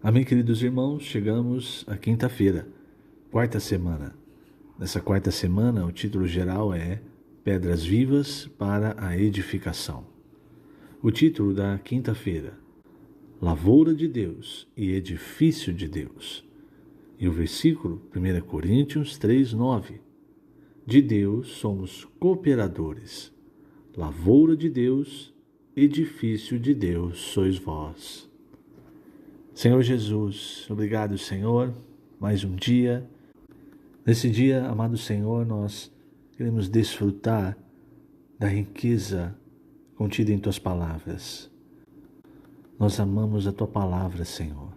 Amém, queridos irmãos, chegamos à quinta-feira, quarta semana. Nessa quarta semana, o título geral é Pedras Vivas para a Edificação. O título da quinta-feira, Lavoura de Deus e Edifício de Deus. E o versículo, 1 Coríntios 3:9. De Deus somos cooperadores. Lavoura de Deus, edifício de Deus sois vós. Senhor Jesus, obrigado, Senhor, mais um dia. Nesse dia, amado Senhor, nós queremos desfrutar da riqueza contida em Tuas palavras. Nós amamos a Tua palavra, Senhor.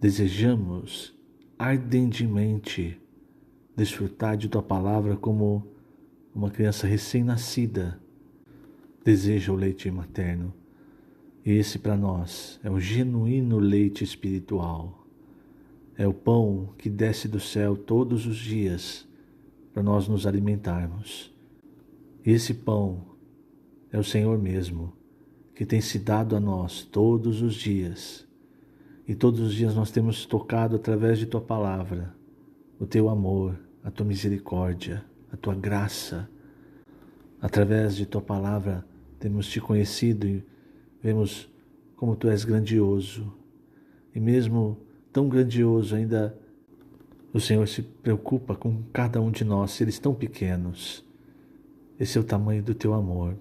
Desejamos ardentemente desfrutar de Tua palavra como uma criança recém-nascida deseja o leite materno. E esse para nós é o genuíno leite espiritual. É o pão que desce do céu todos os dias para nós nos alimentarmos. E esse pão é o Senhor mesmo, que tem se dado a nós todos os dias. E todos os dias nós temos tocado através de Tua palavra, o Teu amor, a Tua misericórdia, a Tua graça. Através de Tua palavra temos Te conhecido e vemos como Tu és grandioso. E mesmo tão grandioso, ainda o Senhor se preocupa com cada um de nós, seres tão pequenos. Esse é o tamanho do Teu amor.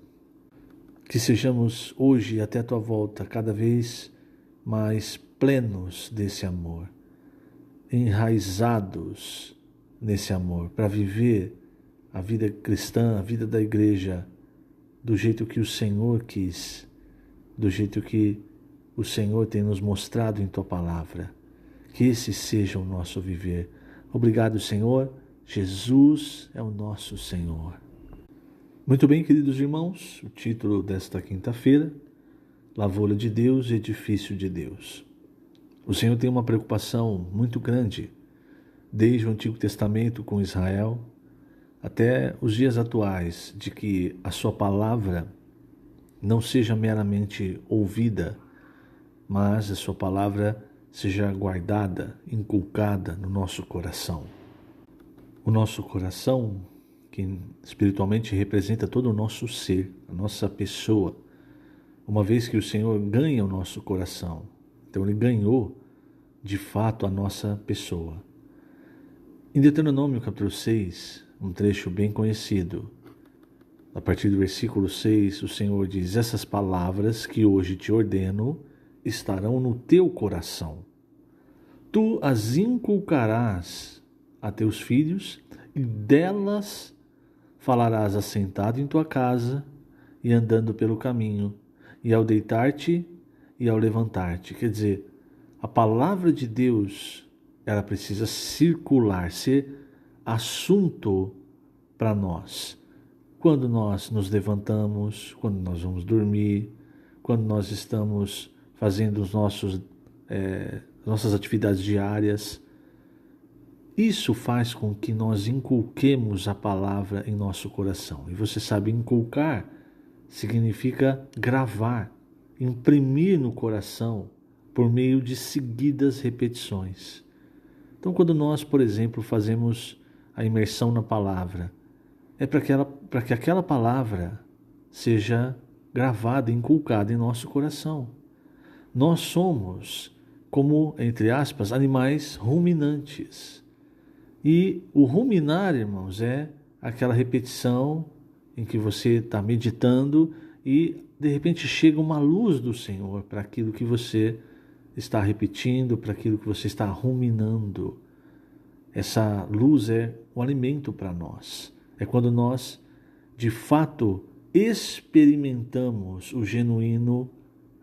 Que sejamos hoje, até a Tua volta, cada vez mais plenos desse amor, enraizados nesse amor, para viver a vida cristã, a vida da igreja, do jeito que o Senhor quis, do jeito que o Senhor tem nos mostrado em Tua palavra. Que esse seja o nosso viver. Obrigado, Senhor. Jesus é o nosso Senhor. Muito bem, queridos irmãos, o título desta quinta-feira, Lavoura de Deus, Edifício de Deus. O Senhor tem uma preocupação muito grande, desde o Antigo Testamento com Israel, até os dias atuais, de que a Sua palavra não seja meramente ouvida, mas a Sua palavra seja guardada, inculcada no nosso coração. O nosso coração, que espiritualmente representa todo o nosso ser, a nossa pessoa, uma vez que o Senhor ganha o nosso coração. Então Ele ganhou, de fato, a nossa pessoa. Em Deuteronômio capítulo 6, um trecho bem conhecido, a partir do versículo 6, o Senhor diz: essas palavras que hoje te ordeno estarão no teu coração. Tu as inculcarás a teus filhos e delas falarás assentado em tua casa e andando pelo caminho, e ao deitar-te e ao levantar-te. Quer dizer, a palavra de Deus, ela precisa circular, ser assunto para nós. Quando nós nos levantamos, quando nós vamos dormir, quando nós estamos fazendo os nossas atividades diárias. Isso faz com que nós inculquemos a palavra em nosso coração. E você sabe, inculcar significa gravar, imprimir no coração por meio de seguidas repetições. Então, quando nós, por exemplo, fazemos a imersão na palavra, é para que aquela palavra seja gravada, inculcada em nosso coração. Nós somos, como, entre aspas, animais ruminantes. E o ruminar, irmãos, é aquela repetição em que você está meditando e, de repente, chega uma luz do Senhor para aquilo que você está repetindo, para aquilo que você está ruminando. Essa luz é um alimento para nós. É quando nós, de fato, experimentamos o genuíno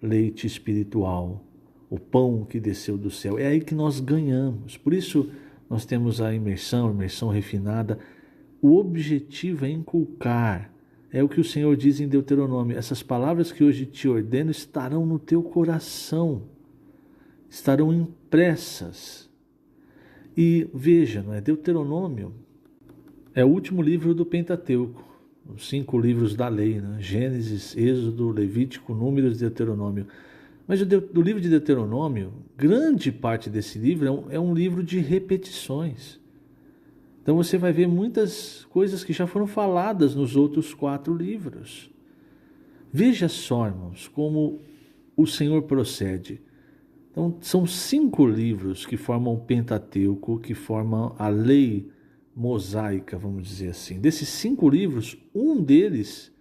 leite espiritual, o pão que desceu do céu. É aí que nós ganhamos. Por isso, nós temos a imersão refinada. O objetivo é inculcar. É o que o Senhor diz em Deuteronômio: essas palavras que hoje te ordeno estarão no teu coração, estarão impressas. E veja, não é? Deuteronômio é o último livro do Pentateuco, os 5 livros da lei, né? Gênesis, Êxodo, Levítico, Números e Deuteronômio. Mas do livro de Deuteronômio, grande parte desse livro é um livro de repetições. Então você vai ver muitas coisas que já foram faladas nos outros 4 livros. Veja só, irmãos, como o Senhor procede. Então, são 5 livros que formam o Pentateuco, que formam a lei mosaica, vamos dizer assim. Desses 5 livros, um deles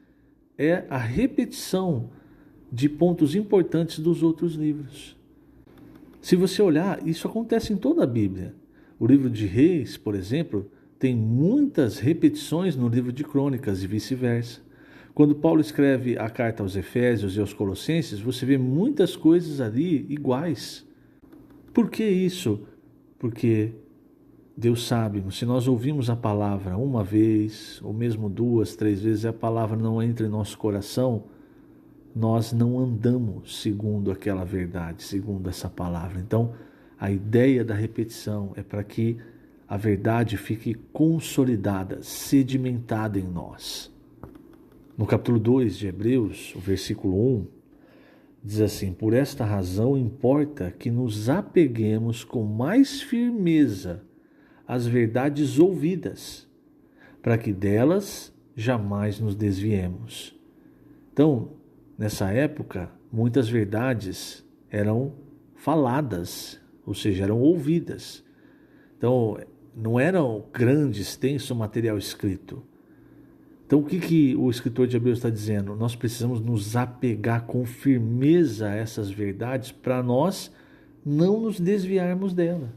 é a repetição de pontos importantes dos outros livros. Se você olhar, isso acontece em toda a Bíblia. O livro de Reis, por exemplo, tem muitas repetições no livro de Crônicas e vice-versa. Quando Paulo escreve a carta aos Efésios e aos Colossenses, você vê muitas coisas ali iguais. Por que isso? Porque Deus sabe, se nós ouvimos a palavra uma vez, ou mesmo 2, 3 vezes, e a palavra não entra em nosso coração, nós não andamos segundo aquela verdade, segundo essa palavra. Então, a ideia da repetição é para que a verdade fique consolidada, sedimentada em nós. No capítulo 2 de Hebreus, o versículo 1, diz assim: por esta razão importa que nos apeguemos com mais firmeza às verdades ouvidas, para que delas jamais nos desviemos. Então, nessa época, muitas verdades eram faladas, ou seja, eram ouvidas. Então, não era um grande, extenso material escrito. Então, o que o escritor de Hebreus está dizendo? Nós precisamos nos apegar com firmeza a essas verdades para nós não nos desviarmos dela.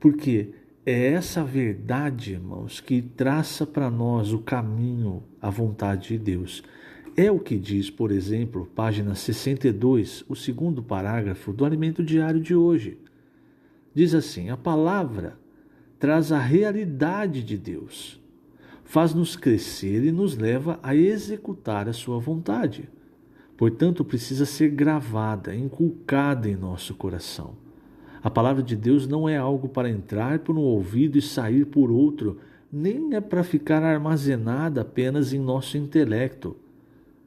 Porque é essa verdade, irmãos, que traça para nós o caminho, a vontade de Deus. É o que diz, por exemplo, página 62, o 2º parágrafo do Alimento Diário de hoje. Diz assim: a palavra traz a realidade de Deus, faz-nos crescer e nos leva a executar a sua vontade. Portanto, precisa ser gravada, inculcada em nosso coração. A palavra de Deus não é algo para entrar por um ouvido e sair por outro, nem é para ficar armazenada apenas em nosso intelecto.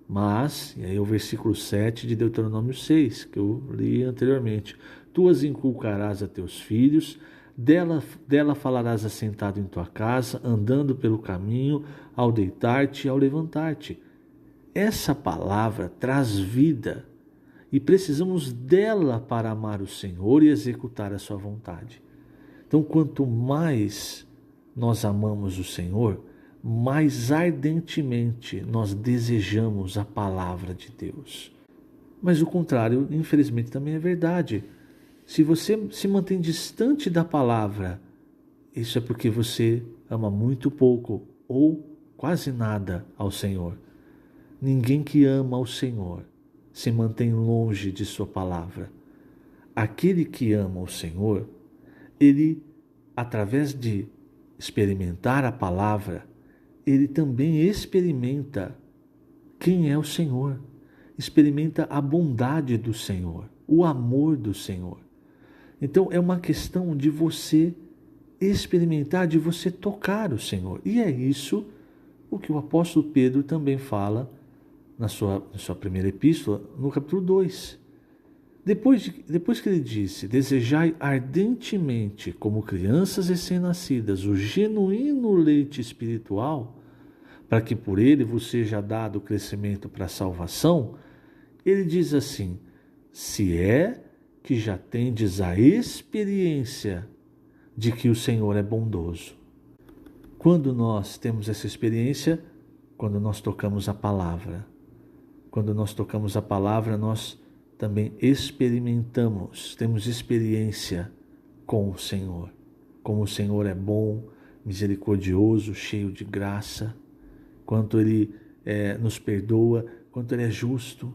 Mas, e aí é o versículo 7 de Deuteronômio 6, que eu li anteriormente: tu as inculcarás a teus filhos, dela falarás assentado em tua casa, andando pelo caminho, ao deitar-te e ao levantar-te. Essa palavra traz vida e precisamos dela para amar o Senhor e executar a sua vontade. Então, quanto mais nós amamos o Senhor, mais ardentemente nós desejamos a palavra de Deus. Mas o contrário, infelizmente, também é verdade. Se você se mantém distante da palavra, isso é porque você ama muito pouco ou quase nada ao Senhor. Ninguém que ama ao Senhor se mantém longe de sua palavra. Aquele que ama o Senhor, ele, através de experimentar a palavra, ele também experimenta quem é o Senhor, experimenta a bondade do Senhor, o amor do Senhor. Então é uma questão de você experimentar, de você tocar o Senhor. E é isso o que o apóstolo Pedro também fala na sua primeira epístola, no capítulo 2. Depois que ele disse: desejai ardentemente, como crianças recém-nascidas, o genuíno leite espiritual, para que por ele vos seja dado o crescimento para a salvação, ele diz assim: se é que já tendes a experiência de que o Senhor é bondoso. Quando nós temos essa experiência? Quando nós tocamos a palavra. Quando nós tocamos a palavra, nós também experimentamos, temos experiência com o Senhor. Como o Senhor é bom, misericordioso, cheio de graça, quanto Ele nos perdoa, quanto Ele é justo.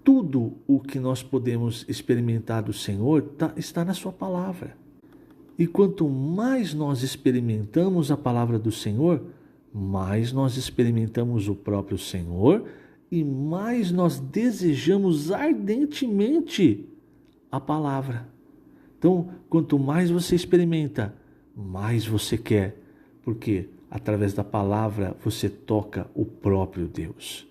Tudo o que nós podemos experimentar do Senhor está na sua palavra. E quanto mais nós experimentamos a palavra do Senhor, mais nós experimentamos o próprio Senhor e mais nós desejamos ardentemente a palavra. Então, quanto mais você experimenta, mais você quer, porque através da palavra você toca o próprio Deus.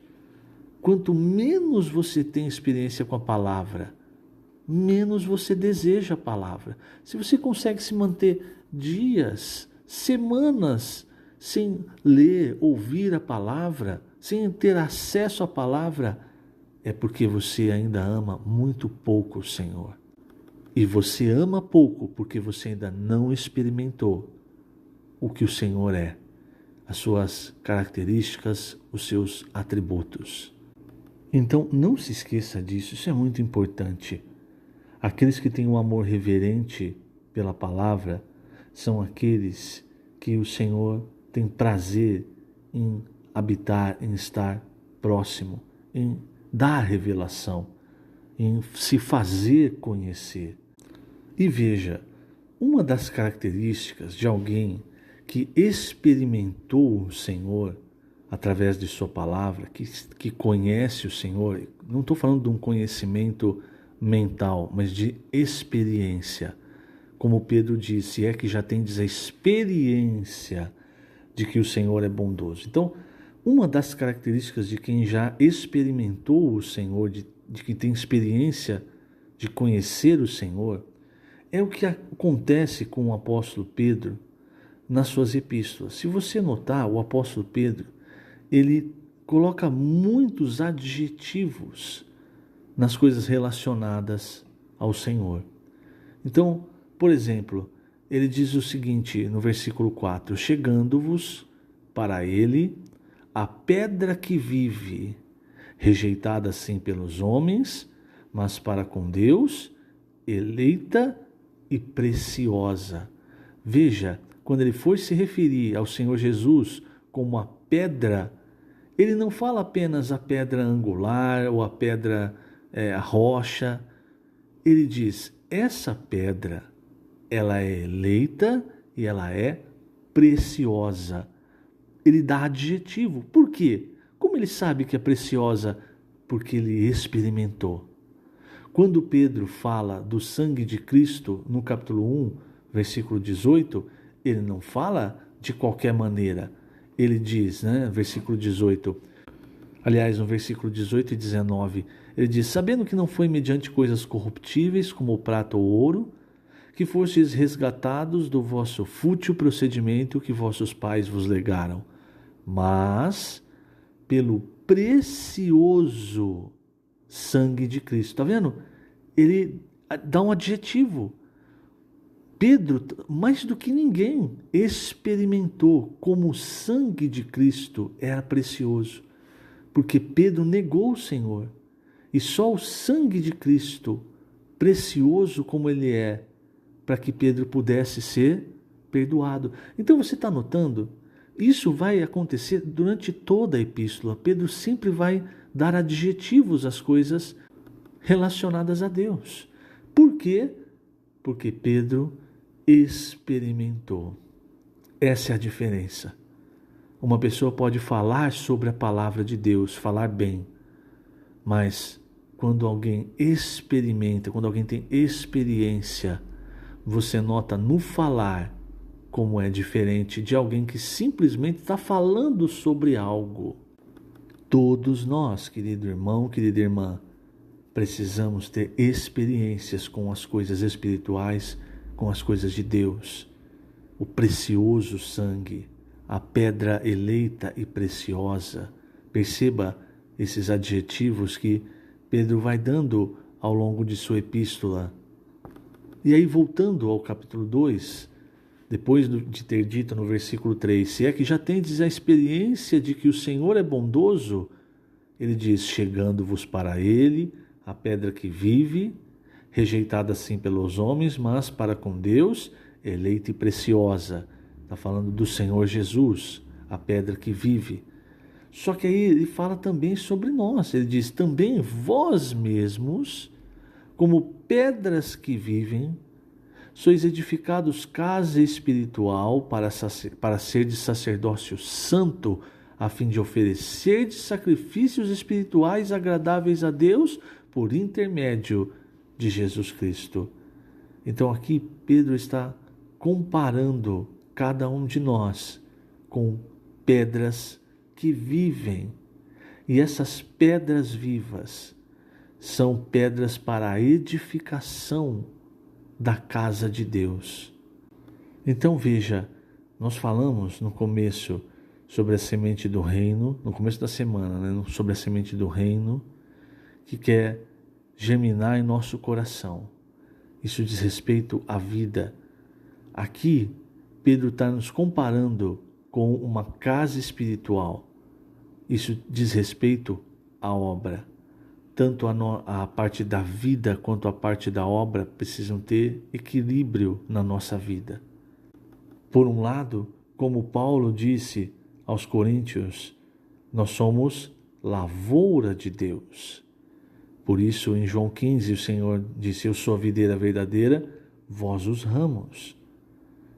quanto menos você tem experiência com a palavra, menos você deseja a palavra. Se você consegue se manter dias, semanas, sem ler, ouvir a palavra, sem ter acesso à palavra, é porque você ainda ama muito pouco o Senhor. E você ama pouco porque você ainda não experimentou o que o Senhor é, as suas características, os seus atributos. Então, não se esqueça disso, isso é muito importante. Aqueles que têm um amor reverente pela palavra são aqueles que o Senhor tem prazer em habitar, em estar próximo, em dar revelação, em se fazer conhecer. E veja, uma das características de alguém que experimentou o Senhor através de sua palavra, que conhece o Senhor, não estou falando de um conhecimento mental, mas de experiência. Como Pedro disse, é que já tendes a experiência de que o Senhor é bondoso. Então, uma das características de quem já experimentou o Senhor, de que tem experiência de conhecer o Senhor, é o que acontece com o apóstolo Pedro nas suas epístolas. Se você notar, o apóstolo Pedro, ele coloca muitos adjetivos nas coisas relacionadas ao Senhor. Então, por exemplo, ele diz o seguinte no versículo 4: chegando-vos para ele a pedra que vive, rejeitada assim pelos homens, mas para com Deus, eleita e preciosa. Veja, quando ele for se referir ao Senhor Jesus como a pedra, ele não fala apenas a pedra angular ou a pedra, a rocha. Ele diz, essa pedra, ela é eleita e ela é preciosa. Ele dá adjetivo. Por quê? Como ele sabe que é preciosa? Porque ele experimentou. Quando Pedro fala do sangue de Cristo, no capítulo 1, versículo 18, ele não fala de qualquer maneira. Ele diz, versículo 18, aliás, no versículo 18 e 19, ele diz, sabendo que não foi mediante coisas corruptíveis, como o prata ou ouro, que fostes resgatados do vosso fútil procedimento que vossos pais vos legaram, mas pelo precioso sangue de Cristo. Está vendo? Ele dá um adjetivo. Pedro, mais do que ninguém, experimentou como o sangue de Cristo era precioso, porque Pedro negou o Senhor. E só o sangue de Cristo, precioso como ele é, para que Pedro pudesse ser perdoado. Então você está notando? Isso vai acontecer durante toda a epístola. Pedro sempre vai dar adjetivos às coisas relacionadas a Deus. Por quê? Porque Pedro experimentou. Essa é a diferença. Uma pessoa pode falar sobre a palavra de Deus, falar bem, mas quando alguém experimenta, quando alguém tem experiência, você nota no falar como é diferente de alguém que simplesmente está falando sobre algo. Todos nós, querido irmão, querida irmã, precisamos ter experiências com as coisas espirituais, com as coisas de Deus. O precioso sangue, a pedra eleita e preciosa. Perceba esses adjetivos que Pedro vai dando ao longo de sua epístola. E aí, voltando ao capítulo 2, depois de ter dito no versículo 3, se é que já tendes a experiência de que o Senhor é bondoso, ele diz, chegando-vos para ele, a pedra que vive, rejeitada assim pelos homens, mas para com Deus, eleita e preciosa. Está falando do Senhor Jesus, a pedra que vive. Só que aí ele fala também sobre nós. Ele diz, também vós mesmos, como pedras que vivem, sois edificados casa espiritual para ser de sacerdócio santo, a fim de oferecer de sacrifícios espirituais agradáveis a Deus por intermédio de Jesus Cristo. Então aqui Pedro está comparando cada um de nós com pedras que vivem. E essas pedras vivas são pedras para a edificação da casa de Deus. Então veja, nós falamos no começo sobre a semente do reino, no começo da semana, né? Sobre a semente do reino que quer germinar em nosso coração. Isso diz respeito à vida. Aqui, Pedro está nos comparando com uma casa espiritual. Isso diz respeito à obra. Tanto a parte da vida quanto a parte da obra precisam ter equilíbrio na nossa vida. Por um lado, como Paulo disse aos Coríntios, nós somos lavoura de Deus. Por isso, em João 15, o Senhor disse: eu sou a videira verdadeira, vós os ramos.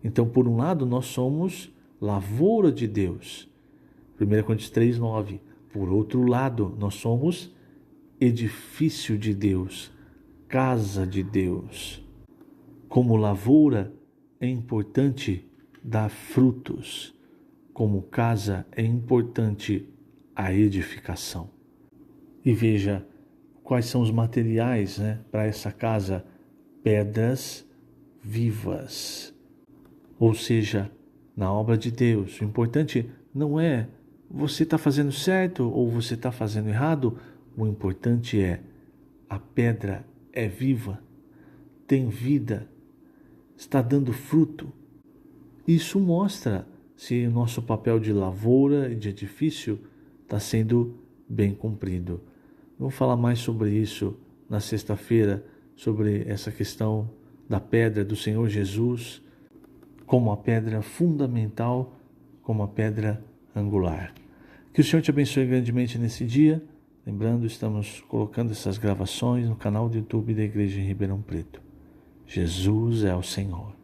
Então, por um lado, nós somos lavoura de Deus. 1 Coríntios 3, 9. Por outro lado, nós somos edifício de Deus, casa de Deus. Como lavoura, é importante dar frutos. Como casa, é importante a edificação. E veja quais são os materiais, para essa casa: pedras vivas. Ou seja, na obra de Deus, o importante não é você está fazendo certo ou você está fazendo errado. O importante é a pedra é viva, tem vida, está dando fruto. Isso mostra se o nosso papel de lavoura e de edifício está sendo bem cumprido. Vamos falar mais sobre isso na sexta-feira, sobre essa questão da pedra do Senhor Jesus, como a pedra fundamental, como a pedra angular. Que o Senhor te abençoe grandemente nesse dia. Lembrando, estamos colocando essas gravações no canal do YouTube da Igreja em Ribeirão Preto. Jesus é o Senhor.